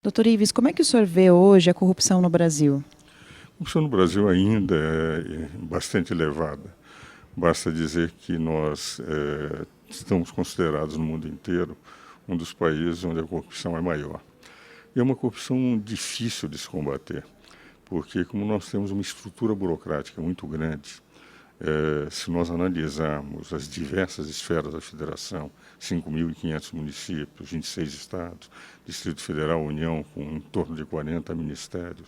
Doutor Ives, como é que o senhor vê hoje a corrupção no Brasil? A corrupção no Brasil ainda é bastante elevada. Basta dizer que nós estamos considerados no mundo inteiro um dos países onde a corrupção é maior. E é uma corrupção difícil de se combater, porque como nós temos uma estrutura burocrática muito grande, se nós analisarmos as diversas esferas da federação, 5.500 municípios, 26 estados, Distrito Federal, União, com em torno de 40 ministérios,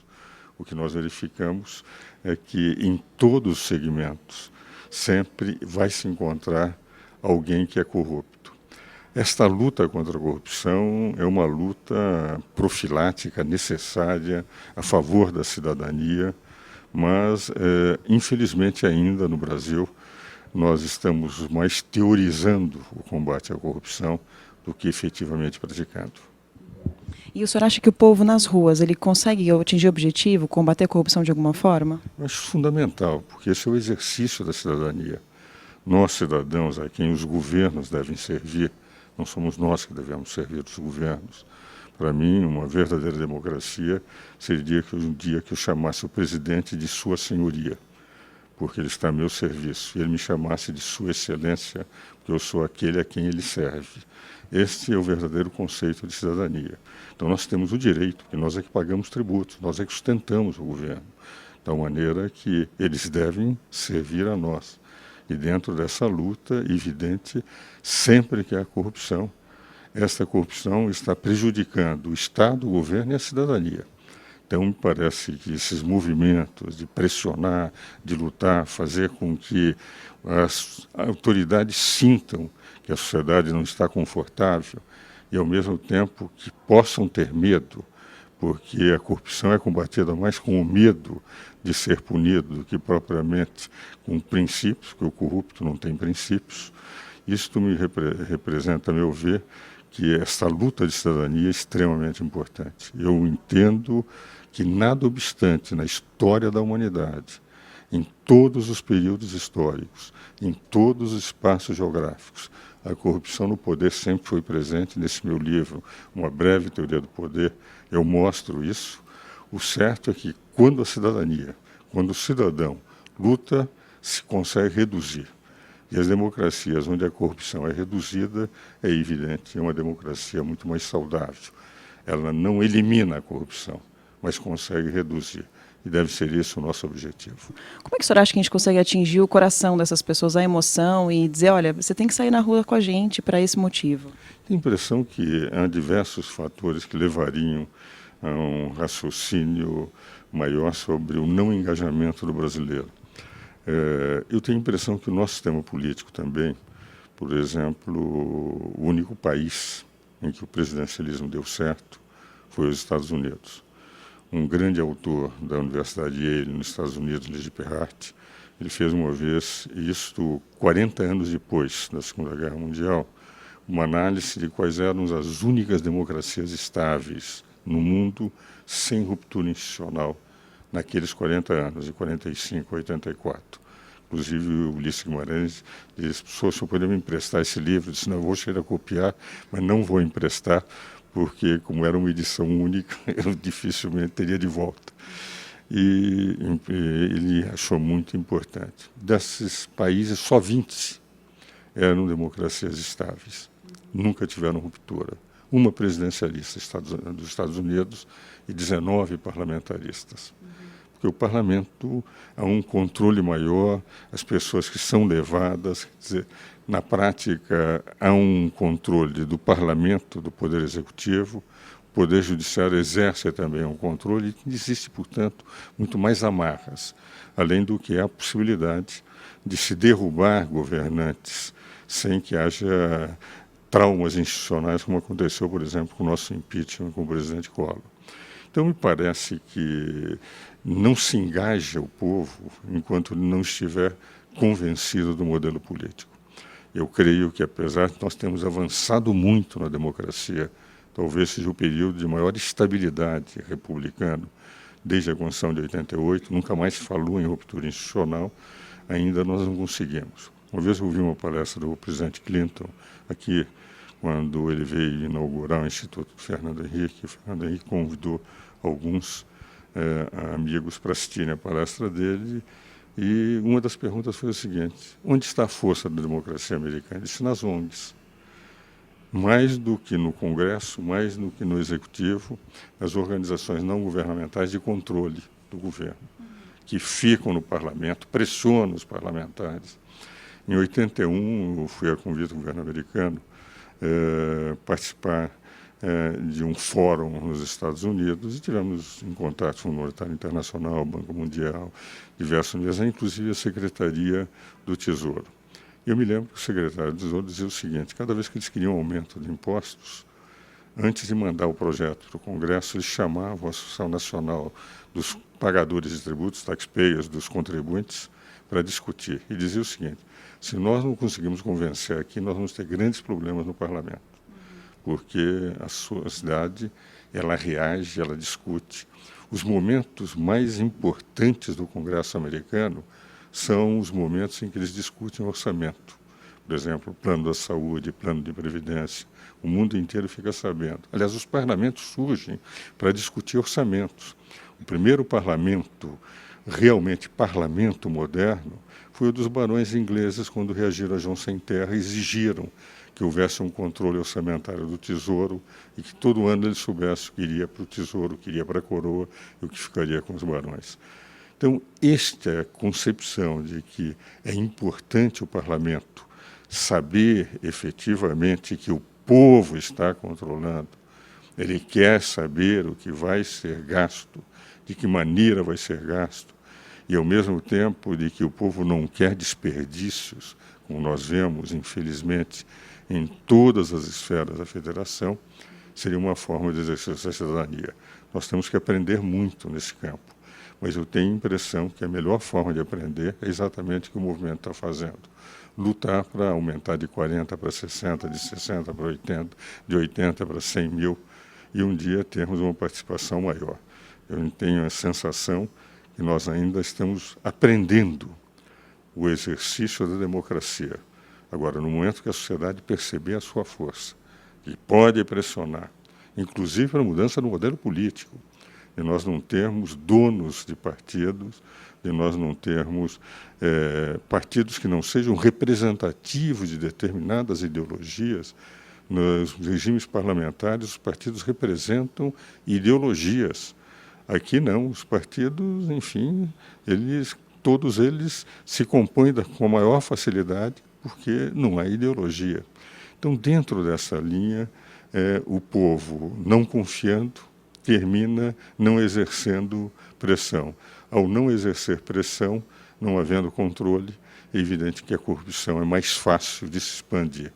o que nós verificamos é que em todos os segmentos sempre vai se encontrar alguém que é corrupto. Esta luta contra a corrupção é uma luta profilática, necessária, a favor da cidadania, mas, infelizmente, ainda no Brasil, nós estamos mais teorizando o combate à corrupção do que efetivamente praticando. E o senhor acha que o povo nas ruas, ele consegue atingir o objetivo, combater a corrupção de alguma forma? Eu acho fundamental, porque esse é o exercício da cidadania. Nós, cidadãos, a quem os governos devem servir, não somos nós que devemos servir os governos. Para mim, uma verdadeira democracia seria que um dia que eu chamasse o presidente de Sua Senhoria, porque ele está a meu serviço, e ele me chamasse de Sua Excelência, porque eu sou aquele a quem ele serve. Este é o verdadeiro conceito de cidadania. Então nós temos o direito, porque nós é que pagamos tributos, nós é que sustentamos o governo, de maneira que eles devem servir a nós. E dentro dessa luta, evidente, sempre que há corrupção, esta corrupção está prejudicando o Estado, o governo e a cidadania. Então, me parece que esses movimentos de pressionar, de lutar, fazer com que as autoridades sintam que a sociedade não está confortável e, ao mesmo tempo, que possam ter medo, porque a corrupção é combatida mais com o medo de ser punido do que propriamente com princípios, porque o corrupto não tem princípios. Isto me representa, a meu ver, que essa luta de cidadania é extremamente importante. Eu entendo que, nada obstante, na história da humanidade, em todos os períodos históricos, em todos os espaços geográficos, a corrupção no poder sempre foi presente. Nesse meu livro, Uma Breve Teoria do Poder, eu mostro isso. O certo é que, quando a cidadania, quando o cidadão luta, se consegue reduzir. E as democracias onde a corrupção é reduzida, é evidente, é uma democracia muito mais saudável. Ela não elimina a corrupção, mas consegue reduzir. E deve ser esse o nosso objetivo. Como é que o senhor acha que a gente consegue atingir o coração dessas pessoas, a emoção, e dizer, olha, você tem que sair na rua com a gente para esse motivo? Tenho a impressão que há diversos fatores que levariam a um raciocínio maior sobre o não engajamento do brasileiro. Eu tenho a impressão que o nosso sistema político também, por exemplo, o único país em que o presidencialismo deu certo foi os Estados Unidos. Um grande autor da Universidade de Yale, nos Estados Unidos, Lee Perrart, ele fez uma vez, isto 40 anos depois da Segunda Guerra Mundial, uma análise de quais eram as únicas democracias estáveis no mundo sem ruptura institucional naqueles 40 anos, de 45 a 84. Inclusive, o Ulisses Guimarães disse, se o senhor poderia me emprestar esse livro? Eu disse, não, eu vou chegar a copiar, mas não vou emprestar, porque, como era uma edição única, eu dificilmente teria de volta. E ele achou muito importante. Desses países, só 20 eram democracias estáveis. Nunca tiveram ruptura. Uma presidencialista dos Estados Unidos e 19 parlamentaristas. Porque o parlamento há um controle maior, as pessoas que são levadas, quer dizer, na prática há um controle do parlamento, do poder executivo, o poder judiciário exerce também um controle e existe, portanto, muito mais amarras, além do que a possibilidade de se derrubar governantes sem que haja traumas institucionais, como aconteceu, por exemplo, com o nosso impeachment com o presidente Collor. Então, me parece que não se engaja o povo enquanto não estiver convencido do modelo político. Eu creio que, apesar de nós termos avançado muito na democracia, talvez seja o período de maior estabilidade republicana, desde a Constituição de 88, nunca mais se falou em ruptura institucional, ainda nós não conseguimos. Uma vez eu ouvi uma palestra do presidente Clinton aqui quando ele veio inaugurar o Instituto Fernando Henrique. O Fernando Henrique convidou alguns amigos para assistirem a palestra dele, e uma das perguntas foi o seguinte: onde está a força da democracia americana? Ele disse: nas ONGs. Mais do que no Congresso, mais do que no Executivo, as organizações não governamentais de controle do governo, que ficam no parlamento, pressionam os parlamentares. Em 81, eu fui a convite do governo americano participar de um fórum nos Estados Unidos, e tivemos em contato com o Fundo Monetário Internacional, o Banco Mundial, diversas universidades, inclusive a Secretaria do Tesouro. Eu me lembro que o secretário do Tesouro dizia o seguinte: cada vez que eles queriam aumento de impostos, antes de mandar o projeto para o Congresso, eles chamavam a Associação Nacional dos Pagadores de Tributos, taxpayers, dos contribuintes, para discutir. E dizia o seguinte: se nós não conseguimos convencer aqui, nós vamos ter grandes problemas no parlamento, porque a sociedade, ela reage, ela discute. Os momentos mais importantes do Congresso americano são os momentos em que eles discutem orçamento. Por exemplo, plano da saúde, plano de previdência. O mundo inteiro fica sabendo. Aliás, os parlamentos surgem para discutir orçamentos. O primeiro parlamento, realmente parlamento moderno, foi o dos barões ingleses, quando reagiram a João Sem Terra e exigiram que houvesse um controle orçamentário do Tesouro e que todo ano eles soubessem o que iria para o Tesouro, o que iria para a coroa e o que ficaria com os barões. Então, esta é a concepção de que é importante o parlamento saber efetivamente que o povo está controlando, ele quer saber o que vai ser gasto, de que maneira vai ser gasto, e ao mesmo tempo de que o povo não quer desperdícios, como nós vemos, infelizmente, em todas as esferas da federação, seria uma forma de exercer essa cidadania. Nós temos que aprender muito nesse campo, mas eu tenho a impressão que a melhor forma de aprender é exatamente o que o movimento está fazendo. Lutar para aumentar de 40 para 60, de 60 para 80, de 80 para 100 mil, e um dia termos uma participação maior. Eu tenho a sensação que nós ainda estamos aprendendo o exercício da democracia. Agora, no momento que a sociedade perceber a sua força, que pode pressionar, inclusive para a mudança do modelo político, de nós não termos donos de partidos, de nós não termos partidos que não sejam representativos de determinadas ideologias. Nos regimes parlamentares, os partidos representam ideologias. Aqui não, os partidos, enfim, todos eles se compõem com maior facilidade porque não há ideologia. Então, dentro dessa linha, o povo, não confiando, termina não exercendo pressão. Ao não exercer pressão, não havendo controle, é evidente que a corrupção é mais fácil de se expandir.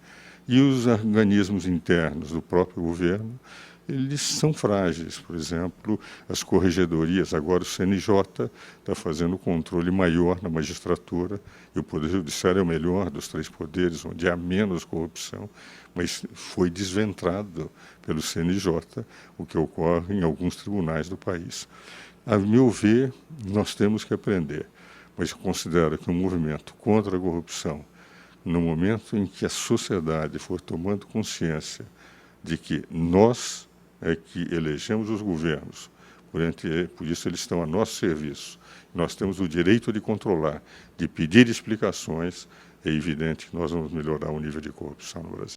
E os organismos internos do próprio governo, eles são frágeis. Por exemplo, as corregedorias, agora o CNJ está fazendo controle maior na magistratura, e o Poder Judiciário é o melhor dos três poderes, onde há menos corrupção, mas foi desventrado pelo CNJ, o que ocorre em alguns tribunais do país. A meu ver, nós temos que aprender, mas eu considero que um movimento contra a corrupção, no momento em que a sociedade for tomando consciência de que nós é que elegemos os governos, por isso eles estão a nosso serviço, nós temos o direito de controlar, de pedir explicações, é evidente que nós vamos melhorar o nível de corrupção no Brasil.